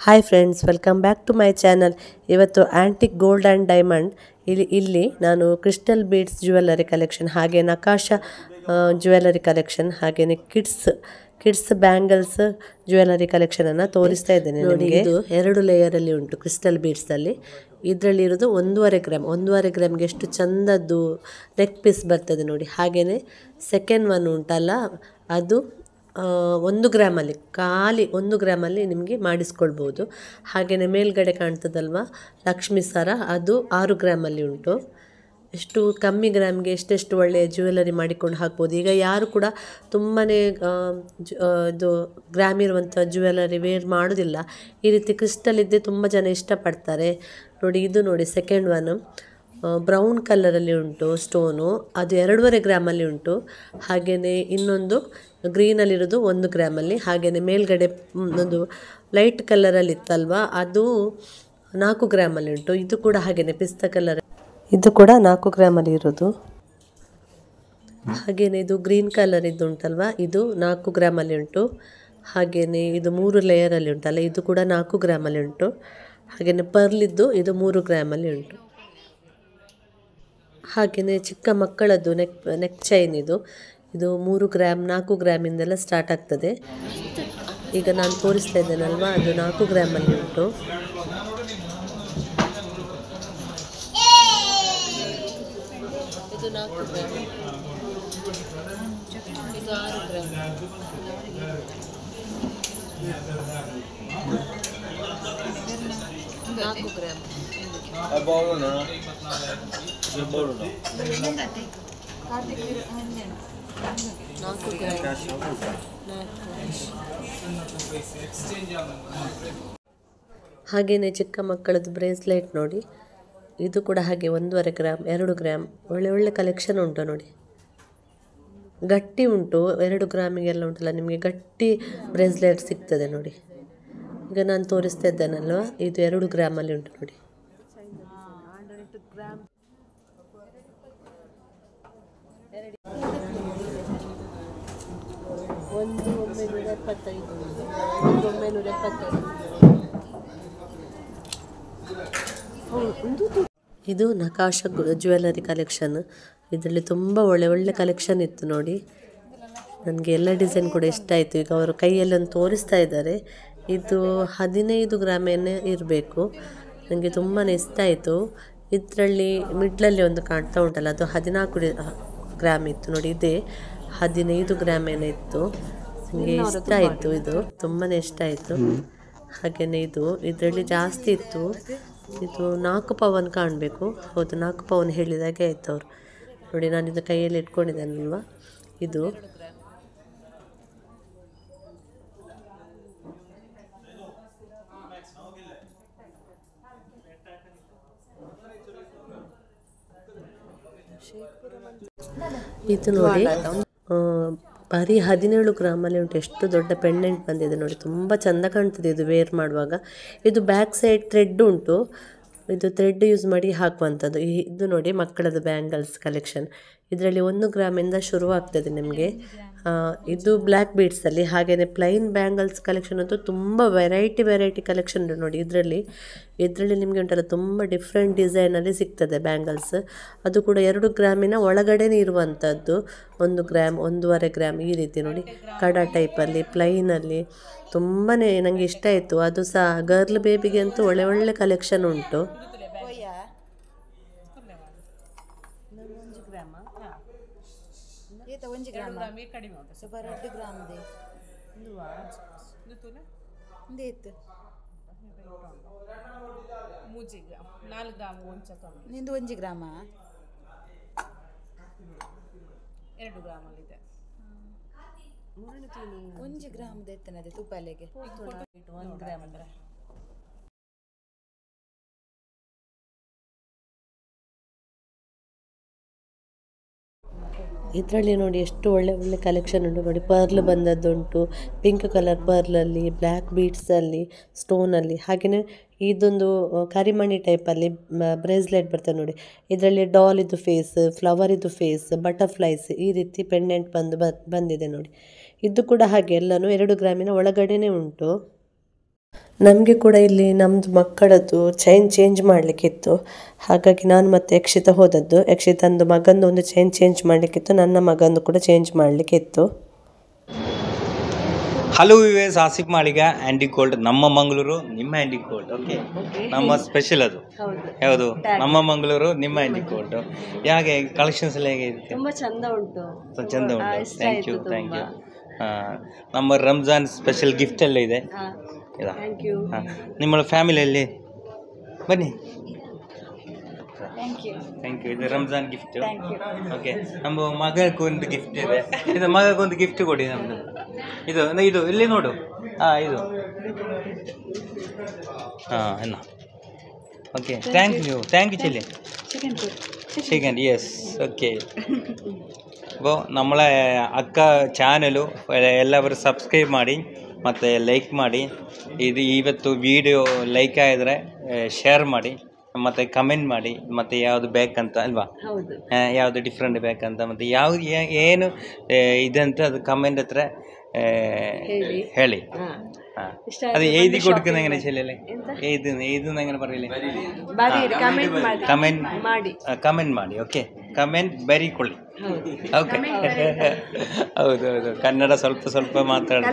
Hi friends, welcome back to my channel. ಇವತ್ತು antique gold and diamond ಇಲ್ಲಿ ನಾನು crystal beads jewellery collection, ಹಾಗೆ nakashi jewellery collection, ಹಾಗೆಯೇ kids bangles jewellery ಕಲೆಕ್ಷನನ್ನು ತೋರಿಸ್ತಾ ಇದ್ದೇನೆ. ನೋಡಿ, ಇದು 2 ಲೇಯರಲ್ಲಿ ಉಂಟು ಕ್ರಿಸ್ಟಲ್ ಬೀಡ್ಸಲ್ಲಿ. ಇದರಲ್ಲಿ ಇರೋದು 1.5 ಗ್ರಾಮ್ಗೆ ಎಷ್ಟು ಚಂದದ್ದು ನೆಕ್ ಪೀಸ್ ಬರ್ತದೆ ನೋಡಿ. ಹಾಗೆಯೇ ಸೆಕೆಂಡ್ ಒನ್ ಉಂಟಲ್ಲ, ಅದು 1 ಗ್ರಾಮಲ್ಲಿ, ಖಾಲಿ 1 ಗ್ರಾಮಲ್ಲಿ ನಿಮಗೆ ಮಾಡಿಸ್ಕೊಳ್ಬೋದು. ಹಾಗೆಯೇ ಮೇಲ್ಗಡೆ ಕಾಣ್ತದಲ್ವ ಲಕ್ಷ್ಮೀ ಸರ, ಅದು 6 ಗ್ರಾಮಲ್ಲಿ ಉಂಟು. ಎಷ್ಟು ಕಮ್ಮಿ ಗ್ರಾಮ್ಗೆ ಎಷ್ಟೆಷ್ಟು ಒಳ್ಳೆಯ ಜ್ಯುವೆಲ್ಲರಿ ಮಾಡಿಕೊಂಡು ಹಾಕ್ಬೋದು. ಈಗ ಯಾರು ಕೂಡ ತುಂಬಾ ಇದು ಗ್ರಾಮ್ ಇರುವಂಥ ಜ್ಯುವೆಲ್ಲರಿ ವೇರ್ ಮಾಡೋದಿಲ್ಲ. ಈ ರೀತಿ ಕ್ರಿಸ್ಟಲ್ ಇದ್ದೇ ತುಂಬ ಜನ ಇಷ್ಟಪಡ್ತಾರೆ. ನೋಡಿ, ಇದು ನೋಡಿ ಸೆಕೆಂಡ್ ಒನ್ ಬ್ರೌನ್ ಕಲರಲ್ಲಿ ಉಂಟು ಸ್ಟೋನು, ಅದು 2.5 ಗ್ರಾಮಲ್ಲಿ ಉಂಟು. ಹಾಗೆಯೇ ಇನ್ನೊಂದು ಗ್ರೀನಲ್ಲಿರೋದು 1 ಗ್ರಾಮಲ್ಲಿ. ಹಾಗೆಯೇ ಮೇಲ್ಗಡೆ ಒಂದು ಲೈಟ್ ಕಲರಲ್ಲಿ ಇತ್ತಲ್ವ, ಅದು 4 ಗ್ರಾಮಲ್ಲಿ ಉಂಟು. ಇದು ಕೂಡ ಹಾಗೆಯೇ ಪಿಸ್ತಾ ಕಲರ್, ಇದು ಕೂಡ 4 ಗ್ರಾಮಲ್ಲಿ ಇರೋದು. ಹಾಗೆಯೇ ಇದು ಗ್ರೀನ್ ಕಲರ್ ಇದು ಉಂಟಲ್ವ, ಇದು 4 ಗ್ರಾಮಲ್ಲಿ ಉಂಟು. ಹಾಗೆಯೇ ಇದು 3 ಲೇಯರಲ್ಲಿ ಉಂಟಲ್ಲ, ಇದು ಕೂಡ 4 ಗ್ರಾಮಲ್ಲಿ ಉಂಟು. ಹಾಗೆಯೇ ಪರ್ಲಿದ್ದು ಇದು 3 ಗ್ರಾಮಲ್ಲಿ ಉಂಟು. ಹಾಗೆಯೇ ಚಿಕ್ಕ ಮಕ್ಕಳದ್ದು ನೆಕ್ ಚೈನ್ ಇದು 3 ಗ್ರಾಮ್ 4 ಗ್ರಾಮಿಂದೆಲ್ಲ ಸ್ಟಾರ್ಟ್ ಆಗ್ತದೆ. ಈಗ ನಾನು ತೋರಿಸ್ತಾ ಇದ್ದೇನಲ್ವ, ಅದು 4 ಗ್ರಾಮಲ್ಲಿ ಉಂಟು. ಇದು 4 ಗ್ರಾಮ್, ಇದು 6 ಗ್ರಾಮ್, 4 ಗ್ರಾಮ್. ಹಾಗೆಯೇ ಚಿಕ್ಕ ಮಕ್ಕಳದ್ದು ಬ್ರೇಸ್ಲೆಟ್ ನೋಡಿ, ಇದು ಕೂಡ ಹಾಗೆ 1.5 ಗ್ರಾಮ್ 2 ಗ್ರಾಮ್ ಒಳ್ಳೆ ಕಲೆಕ್ಷನ್ ಉಂಟು ನೋಡಿ. ಗಟ್ಟಿ ಉಂಟು, 2 ಗ್ರಾಮಿಗೆಲ್ಲ ಉಂಟಲ್ಲ ನಿಮಗೆ ಗಟ್ಟಿ ಬ್ರೇಸ್ಲೆಟ್ ಸಿಗ್ತದೆ ನೋಡಿ. ಈಗ ನಾನು ತೋರಿಸ್ತಾ ಇದ್ದೇನಲ್ವ, ಇದು 2 ಗ್ರಾಮಲ್ಲಿ ಉಂಟು ನೋಡಿ. ಒಂದು 975, ಇದು ನಕಾಶ ಜ್ಯುವೆಲ್ಲರಿ ಕಲೆಕ್ಷನ್. ಇದರಲ್ಲಿ ತುಂಬ ಒಳ್ಳೆ ಕಲೆಕ್ಷನ್ ಇತ್ತು ನೋಡಿ. ನನಗೆ ಎಲ್ಲ ಡಿಸೈನ್ ಕೂಡ ಇಷ್ಟ ಆಯಿತು. ಈಗ ಅವರು ಕೈಯಲ್ಲಿ ಒಂದು ತೋರಿಸ್ತಾ ಇದ್ದಾರೆ, ಇದು 15 ಗ್ರಾಮೇನೇ ಇರಬೇಕು. ನನಗೆ ತುಂಬಾ ಇಷ್ಟ ಆಯಿತು. ಇದರಲ್ಲಿ ಮಿಡ್ಲಲ್ಲಿ ಒಂದು ಕಾಣ್ತಾ ಉಂಟಲ್ಲ, ಅದು 14 ಗ್ರಾಮ್ ಇತ್ತು ನೋಡಿ. ಇದೇ 15 ಗ್ರಾಮೇನೇ ಇತ್ತು. ನನಗೆ ಇಷ್ಟ ಆಯಿತು, ಇದು ತುಂಬಾ ಇಷ್ಟ ಆಯಿತು. ಹಾಗೆಯೇ ಇದರಲ್ಲಿ ಜಾಸ್ತಿ ಇತ್ತು. ಇದು 4 ಪವನ್ ಕಾಣಬೇಕು. ಹೌದು, 4 ಪವನ್ ಹೇಳಿದಾಗೆ ಆಯಿತು ಅವರು ನೋಡಿ. ನಾನು ಇದು ಕೈಯಲ್ಲಿ ಇಟ್ಕೊಂಡಿದ್ದೇನಲ್ವ, ಇದು ಇದು ನೋಡಿ ಬರೀ 17 ಗ್ರಾಮಲ್ಲಿ ಉಂಟು. ಎಷ್ಟು ದೊಡ್ಡ ಪೆಂಡೆಂಟ್ ಬಂದಿದೆ ನೋಡಿ, ತುಂಬ ಚೆಂದ ಕಾಣ್ತದೆ ಇದು ವೇರ್ ಮಾಡುವಾಗ. ಇದು ಬ್ಯಾಕ್ ಸೈಡ್ ಥ್ರೆಡ್ ಉಂಟು, ಇದು ಥ್ರೆಡ್ ಯೂಸ್ ಮಾಡಿ ಹಾಕುವಂಥದ್ದು. ಇದು ನೋಡಿ ಮಕ್ಕಳದ್ದು ಬ್ಯಾಂಗಲ್ಸ್ ಕಲೆಕ್ಷನ್. ಇದರಲ್ಲಿ 1 ಗ್ರಾಮಿಂದ ಶುರುವಾಗ್ತದೆ ನಿಮಗೆ. ಇದು ಬ್ಲ್ಯಾಕ್ ಬೀಡ್ಸಲ್ಲಿ. ಹಾಗೆಯೇ ಪ್ಲೈನ್ ಬ್ಯಾಂಗಲ್ಸ್ ಕಲೆಕ್ಷನ್ ಅಂತೂ ತುಂಬ ವೆರೈಟಿ ಕಲೆಕ್ಷನ್ ಉಂಟು ನೋಡಿ. ಇದರಲ್ಲಿ ನಿಮಗೆ ಉಂಟಲ್ಲ ತುಂಬ ಡಿಫ್ರೆಂಟ್ ಡಿಸೈನಲ್ಲಿ ಸಿಗ್ತದೆ ಬ್ಯಾಂಗಲ್ಸ್. ಅದು ಕೂಡ 2 ಗ್ರಾಮಿನ ಒಳಗಡೆನೇ ಇರುವಂಥದ್ದು. 1 ಗ್ರಾಮ್ 1.5 ಗ್ರಾಮ್ ಈ ರೀತಿ ನೋಡಿ, ಕಡ ಟೈಪಲ್ಲಿ ಪ್ಲೈನಲ್ಲಿ ತುಂಬಾ ನನಗೆ ಇಷ್ಟ ಆಯಿತು. ಅದು ಸಹ ಗರ್ಲ್ ಬೇಬಿಗೆ ಅಂತೂ ಒಳ್ಳೆ ಕಲೆಕ್ಷನ್ ಉಂಟು. ನಿಂದು 1 ಗ್ರಾಮ 2 ಗ್ರಾಮಲ್ಲಿದೆ. 1 ಗ್ರಾಮದ ಎತ್ತನದೆ ತುಪ್ಪಲೆಗೆ 1 ಗ್ರಾಮ್ ಅಂದರೆ ಇದರಲ್ಲಿ ನೋಡಿ ಎಷ್ಟು ಒಳ್ಳೆ ಕಲೆಕ್ಷನ್ ಉಂಟು ನೋಡಿ. ಪರ್ಲ್ ಬಂದದ್ದುಂಟು, ಪಿಂಕ್ ಕಲರ್ ಪರ್ಲಲ್ಲಿ, ಬ್ಲ್ಯಾಕ್ ಬೀಡ್ಸಲ್ಲಿ, ಸ್ಟೋನಲ್ಲಿ. ಹಾಗೆಯೇ ಇದೊಂದು ಕರಿಮಣಿ ಟೈಪಲ್ಲಿ ಬ್ರೇಸ್ಲೆಟ್ ಬರ್ತದೆ ನೋಡಿ. ಇದರಲ್ಲಿ ಡಾಲ್ ಇದು ಫೇಸ್, ಫ್ಲವರ್ ಇದು ಫೇಸ್, ಬಟರ್ಫ್ಲೈಸ್ ಈ ರೀತಿ ಪೆಂಡೆಂಟ್ ಬಂದಿದೆ ನೋಡಿ. ಇದು ಕೂಡ ಹಾಗೆ ಎಲ್ಲನೂ 2 ಗ್ರಾಮಿನ ಒಳಗಡೆನೇ ಉಂಟು. ನಮಗೆ ಕೂಡ ಇಲ್ಲಿ ನಮ್ಮದು ಮಕ್ಕಳದ್ದು ಚೈನ್ ಚೇಂಜ್ ಮಾಡಲಿಕ್ಕಿತ್ತು. ಹಾಗಾಗಿ ನಾನು ಮತ್ತು ಯಕ್ಷಿತ ಹೋದದ್ದು. ಯಕ್ಷಿತಂದು ಮಗಂದು ಒಂದು ಚೈನ್ ಚೇಂಜ್ ಮಾಡಲಿಕ್ಕಿತ್ತು, ನನ್ನ ಮಗಂದು ಕೂಡ ಚೇಂಜ್ ಮಾಡಲಿಕ್ಕಿತ್ತು. ಹಲೋ ವಿವೇಸ್, ಆಸಿಫ್ ಮಾಳಿಗ ಆ್ಯಂಟಿ ಗೋಲ್ಡ್, ನಮ್ಮ ಮಂಗಳೂರು ನಿಮ್ಮ ಆ್ಯಂಟಿ ಗೋಲ್ಡ್. ಓಕೆ, ನಮ್ಮ ಸ್ಪೆಷಲ್ ಅದು ಯಾವುದು, ನಮ್ಮ ಮಂಗಳೂರು ನಿಮ್ಮ ಆ್ಯಂಟಿ ಗೋಲ್ಡ್. ಹೇಗೆ ಕಲೆಕ್ಷನ್ಸ್ ಎಲ್ಲ ಹೇಗೆ ಇರುತ್ತೆ? ತುಂಬ ಚಂದ ಉಂಟು. ಚಂದ ಉಂಟು. Thank you thank you. ನಮ್ಮ ರಂಜಾನ್ ಸ್ಪೆಷಲ್ ಗಿಫ್ಟ್ ಎಲ್ಲ ಇದೆ. ನಿಮ್ಮ ಫ್ಯಾಮಿಲಿಯಲ್ಲಿ ಬನ್ನಿ. Thank you. ಇದು ರಂಜಾನ್ ಗಿಫ್ಟ್. ಓಕೆ, ನಮ್ಮ ಮಗಕ್ಕೊಂದು ಗಿಫ್ಟ್ ಇದೆ. ಇದು ಮಗಕ್ಕೊಂದು ಗಿಫ್ಟ್ ಕೊಡಿ ನಮ್ಮದು. ಇದು ಇದು ಇಲ್ಲಿ ನೋಡು. ಇದು എന്നാ ഓക്കെ. താങ്ക് യു ചെല്ലി ചിക്കൻ. Yes, okay. അപ്പോൾ നമ്മളെ ಅಕ್ಕ ಚಾನಲು ಎಲ್ಲರೂ ಸಬ್ಸ್ಕ್ರೈಬ್ ಮಾಡಿ ಮತ್ತು ಲೈಕ್ ಮಾಡಿ. ಇದು ಇವತ್ತು ವಿಡಿಯೋ ಲೈಕ್ ಆಗಿದ್ರೆ ಶೇರ್ ಮಾಡಿ ಮತ್ತು ಕಮೆಂಟ್ ಮಾಡಿ. ಮತ್ತು ಯಾವುದು ಬೇಕಂತ ಅಲ್ವಾ, ಯಾವುದು ಡಿಫ್ರೆಂಟ್ ಬೇಕಂತ ಮತ್ತು ಯಾವುದು ಏನು ಇದಂತ ಅದು ಕಮೆಂಟ್ ಹತ್ರ ಹೇಳಿ. ಅದು ಎಯ್ದು കൊടുക്കുന്ന എങ്ങനെ ചെല്ലല്ലേ? എഴുതുന്ന എങ്ങനെ പറയില്ലേ? ಕಮೆಂಟ್ ಮಾಡಿ. Okay, comment ಬರೀಕೊಳ್ಳಿ. ಓಕೆ, ಹೌದು ಹೌದು, ಕನ್ನಡ ಸ್ವಲ್ಪ ಮಾತಾಡೋದು.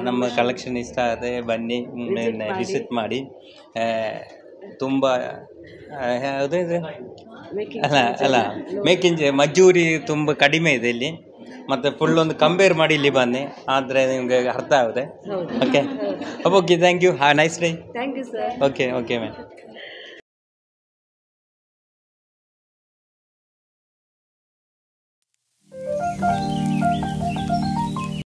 ನಮ್ಮ ಕಲೆಕ್ಷನ್ ಇಷ್ಟ ಆದರೆ ಬನ್ನಿ, ವಿಸಿಟ್ ಮಾಡಿ. ತುಂಬ ಅಲ್ಲ ಮೇಕಿಂಗ್ ಮಜೂರಿ ತುಂಬ ಕಡಿಮೆ ಇದೆ ಇಲ್ಲಿ. ಮತ್ತು ಫುಲ್ ಒಂದು ಕಂಪೇರ್ ಮಾಡಿ ಇಲ್ಲಿ ಬನ್ನಿ, ಆದರೆ ನಿಮಗೆ ಅರ್ಥ ಆಗುತ್ತೆ. Okay okay, thank you. Nice day. Okay okay ma'am.